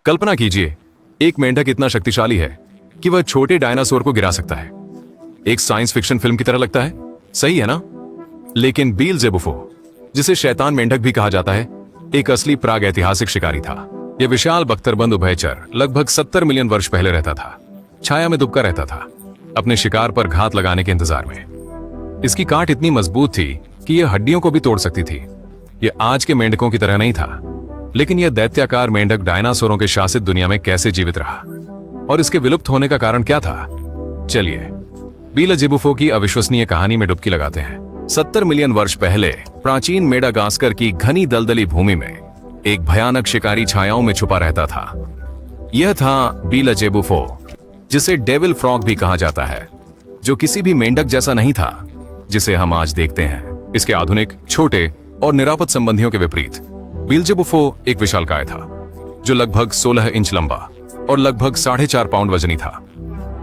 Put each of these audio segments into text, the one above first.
कल्पना कीजिए, एक मेंढक इतना शक्तिशाली है कि वह छोटे डायनासोर को गिरा सकता है। एक साइंस फिक्शन फिल्म की तरह लगता है, सही है ना? लेकिन बीलजेबुफो, जिसे शैतान मेंढक भी कहा जाता है, एक असली प्रागैतिहासिक शिकारी था। यह विशाल बख्तरबंद उभयचर लगभग 70 मिलियन वर्ष पहले रहता था। छाया में दुबका रहता था, अपने शिकार पर घात लगाने के इंतजार में। इसकी काट इतनी मजबूत थी कि यह हड्डियों को भी तोड़ सकती थी। यह आज के मेंढकों की तरह नहीं था, लेकिन यह दैत्याकार मेंढक डायनासोरों के शासित दुनिया में कैसे जीवित रहा और इसके विलुप्त होने का कारण क्या था? चलिए बीलजेबुफो की अविश्वसनीय कहानी में डुबकी लगाते हैं। 70 मिलियन वर्ष पहले प्राचीन मेडागास्कर की घनी दलदली भूमि में एक भयानक शिकारी छायाओं में छुपा रहता था। यह था बीलजेबुफो, जिसे डेविल फ्रॉग भी कहा जाता है, जो किसी भी मेंढक जैसा नहीं था जिसे हम आज देखते हैं। इसके आधुनिक, छोटे और निरापद संबंधियों के विपरीत बीलजेबुफो एक विशालकाय था, जो लगभग 16 इंच लंबा और लगभग 4.5 पाउंड वजनी था।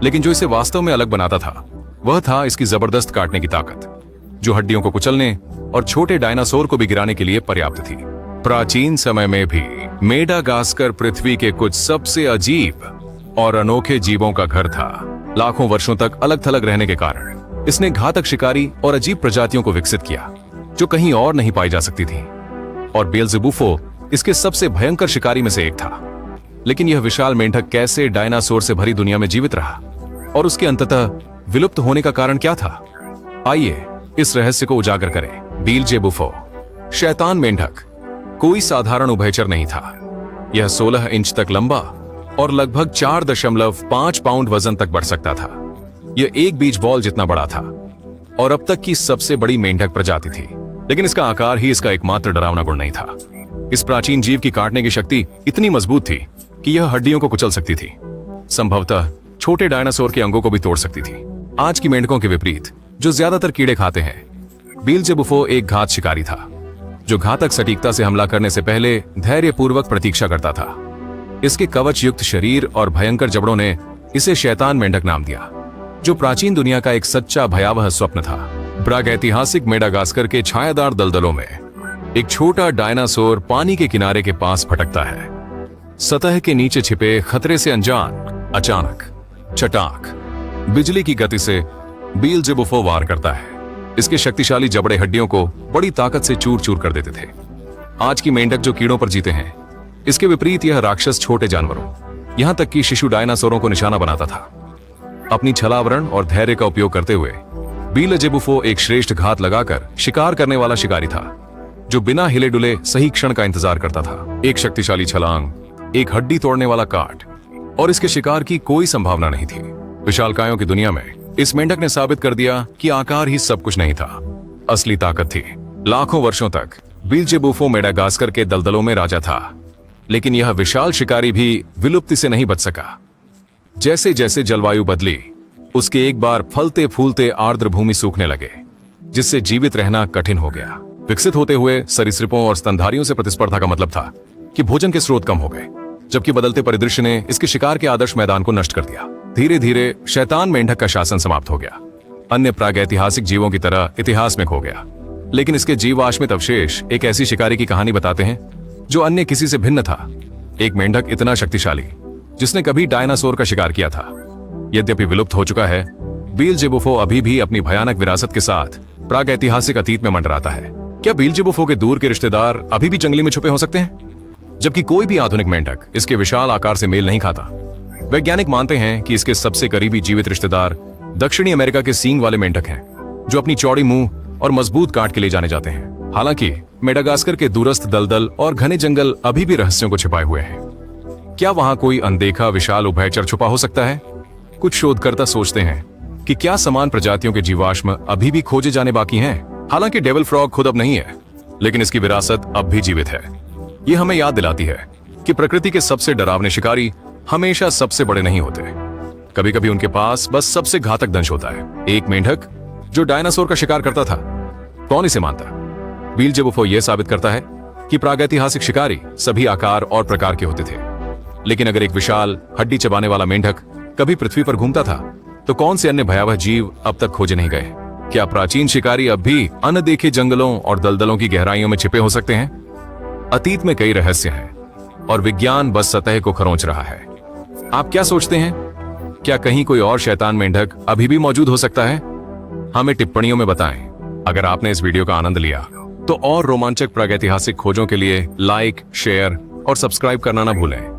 लेकिन जो इसे वास्तव में अलग बनाता था वह था इसकी जबरदस्त काटने की ताकत, जो हड्डियों को कुचलने और छोटे डायनासोर को भी गिराने के लिए पर्याप्त थी। प्राचीन समय में भी मेडागास्कर पृथ्वी के कुछ सबसे अजीब और अनोखे जीवों का घर था। लाखों वर्षों तक अलग थलग रहने के कारण इसने घातक शिकारी और अजीब प्रजातियों को विकसित किया, जो कहीं और नहीं पाई जा सकती थी। और बीलजेबुफो इसके सबसे भयंकर शिकारी में से एक था। लेकिन यह विशाल मेंढक कैसे डायनासोर से भरी दुनिया में जीवित रहा और उसके अंततः विलुप्त होने का कारण क्या था? आइए इस रहस्य को उजागर करें। बीलजेबुफो, शैतान मेंढक, कोई साधारण उभयचर नहीं था। यह 16 इंच तक लंबा और लगभग 4.5 पाउंड वजन तक बढ़ सकता था। यह एक बीज बॉल जितना बड़ा था और अब तक की सबसे बड़ी मेंढक प्रजाति थी। लेकिन इसका आकार ही इसका एकमात्र डरावना गुण नहीं था। इस प्राचीन जीव की काटने की शक्ति इतनी मजबूत थी कि यह हड्डियों को कुचल सकती थी, संभवतः छोटे डायनासोर के अंगों को भी तोड़ सकती थी। आज की मेंढकों के विपरीत, जो ज्यादातर कीड़े खाते हैं, बीलजेबुफो एक घात शिकारी था, जो घातक सटीकता से हमला करने से पहले धैर्यपूर्वक प्रतीक्षा करता था। इसके कवच युक्त शरीर और भयंकर जबड़ों ने इसे शैतान मेंढक नाम दिया, जो प्राचीन दुनिया का एक सच्चा भयावह स्वप्न था। प्रागैतिहासिक मेडागास्कर के छायादार दलदलों में एक छोटा डायनासोर पानी के किनारे के पास भटकता है। सतह के नीचे छिपे खतरे से अनजान, अचानक चटाक बिजली की गति से बीलजेबुफो वार करता है। इसके शक्तिशाली जबड़े हड्डियों को बड़ी ताकत से चूर चूर कर देते थे। आज की मेंढक जो कीड़ों पर जीते हैं, इसके विपरीत यह राक्षस छोटे जानवरों, यहां तक कि शिशु डायनासोरों को निशाना बनाता था। अपनी छलावरण और धैर्य का उपयोग करते हुए बीलजेबुफो एक श्रेष्ठ घात लगाकर शिकार करने वाला शिकारी था, जो बिना हिले डुले सही क्षण का इंतजार करता था। एक शक्तिशाली छलांग, एक हड्डी तोड़ने वाला काट, और इसके शिकार की कोई संभावना नहीं थी। विशालकायों की दुनिया में इस मेंढक ने साबित कर दिया कि आकार ही सब कुछ नहीं था, असली ताकत थी। लाखों वर्षों तक बीलजेबुफो मेडागास्कर के दलदलों में राजा था, लेकिन यह विशाल शिकारी भी विलुप्ति से नहीं बच सका। जैसे जैसे जलवायु बदली, उसके एक बार फलते फूलते आर्द्र भूमि सूखने लगे, जिससे जीवित रहना कठिन हो गया। विकसित होते हुए सरीसृपों और स्तनधारियों से प्रतिस्पर्धा का मतलब था कि भोजन के स्रोत कम हो गए, जबकि बदलते परिदृश्य ने इसके शिकार के आदर्श मैदान को नष्ट कर दिया। धीरे धीरे शैतान मेंढक का शासन समाप्त हो गया, अन्य प्रागैतिहासिक जीवों की तरह इतिहास में खो गया। लेकिन इसके जीवाश्मित अवशेष एक ऐसी शिकारी की कहानी बताते हैं जो अन्य किसी से भिन्न था। एक मेंढक इतना शक्तिशाली जिसने कभी डायनासोर का शिकार किया था। यद्यपि विलुप्त हो चुका है, बीलजेबुफो अभी भी अपनी भयानक विरासत के साथ प्रागैतिहासिक अतीत में मंडराता है। क्या बीलजेबुफो के दूर के रिश्तेदार अभी भी जंगली में छुपे हो सकते हैं? जबकि कोई भी आधुनिक मेंढक इसके विशाल आकार से मेल नहीं खाता। वैज्ञानिक मानते हैं कि इसके सबसे करीबी जीवित रिश्तेदार दक्षिणी अमेरिका के सींग वाले मेंढक हैं, जो अपनी चौड़ी मुंह और मजबूत काट के लिए जाने जाते हैं। हालांकि मेडागास्कर के दूरस्थ दलदल और घने जंगल अभी भी रहस्यों को छिपाए हुए हैं। क्या वहां कोई अनदेखा विशाल उभयचर छुपा हो सकता है? कुछ शोधकर्ता सोचते हैं कि क्या समान प्रजातियों के जीवाश्म अभी भी खोजे जाने बाकी हैं। हालांकि डेविल फ्रॉग खुद अब नहीं है, लेकिन इसकी विरासत अब भी जीवित है। यह हमें याद दिलाती है कि प्रकृति के सबसे डरावने शिकारी हमेशा सबसे बड़े नहीं होते। कभी कभी उनके पास बस सबसे घातक दंश होता है। एक मेंढक जो डायनासोर का शिकार करता था, कौन इसे मानता? बीलजेबुफो यह साबित करता है कि प्रागैतिहासिक शिकारी सभी आकार और प्रकार के होते थे। लेकिन अगर एक विशाल हड्डी चबाने वाला मेंढक कभी पृथ्वी पर घूमता था, तो कौन से अन्य भयावह जीव अब तक खोजे नहीं गए? क्या प्राचीन शिकारी अब भी अनदेखे जंगलों और दलदलों की गहराइयों में छिपे हो सकते हैं? अतीत में कई रहस्य हैं, और विज्ञान बस सतह को खरोंच रहा है। आप क्या सोचते हैं? क्या कहीं कोई और शैतान मेंढक अभी भी मौजूद हो सकता है? हमें टिप्पणियों में बताएं। अगर आपने इस वीडियो का आनंद लिया तो और रोमांचक प्रागैतिहासिक खोजों के लिए लाइक, शेयर और सब्सक्राइब करना ना भूलें।